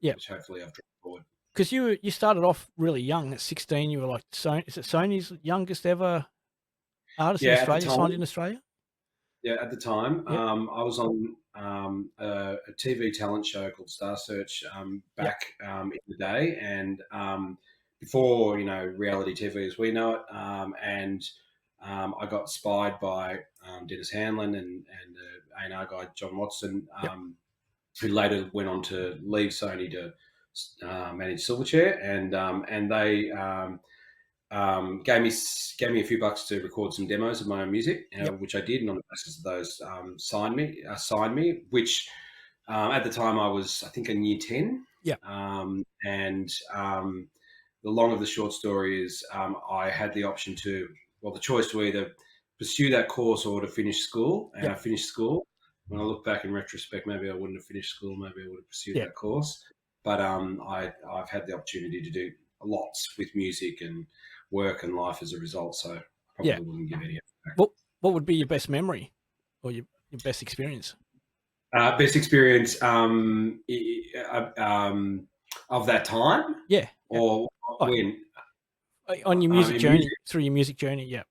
Yeah. which hopefully I've dropped forward. Because you started off really young. At 16, you were like is it Sony's youngest ever artist in Yeah, at the Australia, signed in time. Australia? Yeah, at the time, Yep. I was on a TV talent show called Star Search Yep. back in the day, and before reality TV as we know it, and I got spied by Dennis Hanlon and A&R guy John Watson, Yep. who later went on to leave Sony to manage Silverchair, and they gave me a few bucks to record some demos of my own music, Yep. which I did, and on the basis of those, signed me. Which at the time I was, I think, in year 10. Yep. And the long of the short story is, I had the option to, well, the choice to either pursue that course or to finish school, and Yep. I finished school. When I look back in retrospect, maybe I wouldn't have finished school. Maybe I would have pursued Yep. that course. But I've had the opportunity to do lots with music and work and life as a result. So I probably Yeah. wouldn't give any. What would be your best memory or your best experience? Best experience of that time, Yeah. or Like, when on your music in journey, music. through your music journey. Yeah.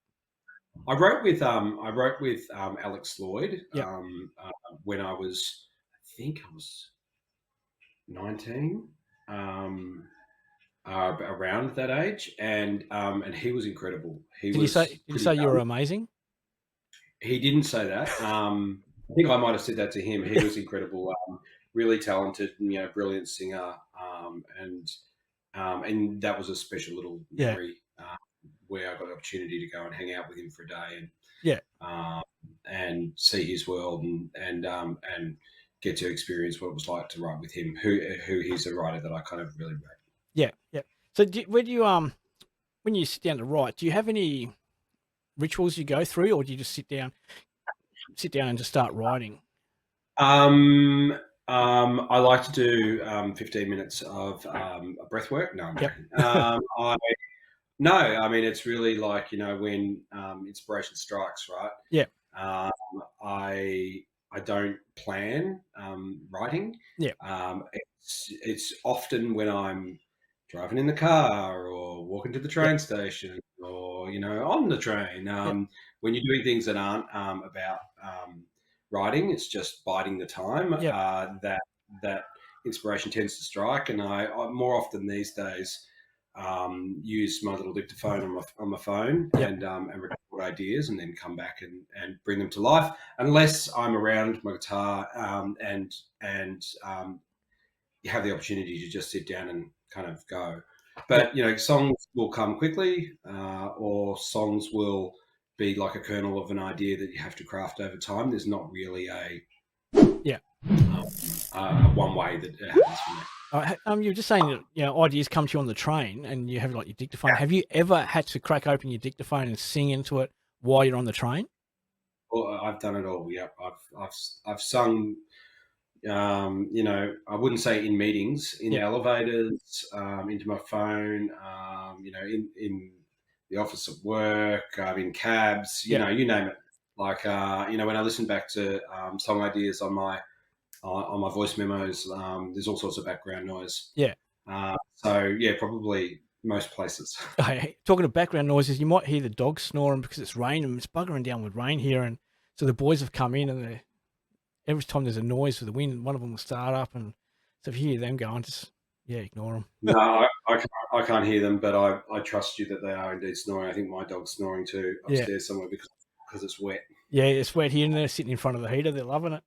I wrote with Alex Lloyd Yep. when I was, I think I was 19. Around that age, and he was incredible. Did you say you were amazing? He didn't say that. I think I might have said that to him. He was incredible, really talented, brilliant singer, and that was a special little memory where I got the opportunity to go and hang out with him for a day and see his world and get to experience what it was like to write with him. Who he's a writer that I kind of really rate. Yeah, yeah. So when you sit down to write, do you have any rituals you go through, or do you just sit down and just start writing? I like to do 15 minutes of breath work. No, I'm joking. No, I mean, it's really like, when inspiration strikes, right? Yeah. I don't plan writing. Yeah. It's often when I'm driving in the car or walking to the train station or, on the train. When you're doing things that aren't about writing, it's just biding the time that inspiration tends to strike. And I more often these days use my little dictaphone on my phone and record ideas and then come back and bring them to life, unless I'm around my guitar and you have the opportunity to just sit down and kind of go. But songs will come quickly, or songs will be like a kernel of an idea that you have to craft over time. There's not really a one way that it happens for me. You're just saying that ideas come to you on the train, and you have like your dictaphone. Have you ever had to crack open your dictaphone and sing into it while you're on the train? Well, I've done it all. Yeah, I've sung. I wouldn't say in meetings, in elevators, into my phone. In the office at work, in cabs. You name it. Like when I listen back to song ideas on my voice memos, there's all sorts of background noise. Yeah. Probably most places. Talking of background noises, you might hear the dogs snoring because it's raining. It's buggering down with rain here, and so the boys have come in, and every time there's a noise with the wind, one of them will start up, and so if you hear them going, just ignore them. No, I can't hear them, but I trust you that they are indeed snoring. I think my dog's snoring too upstairs somewhere because it's wet. Yeah, it's wet here, and they're sitting in front of the heater. They're loving it.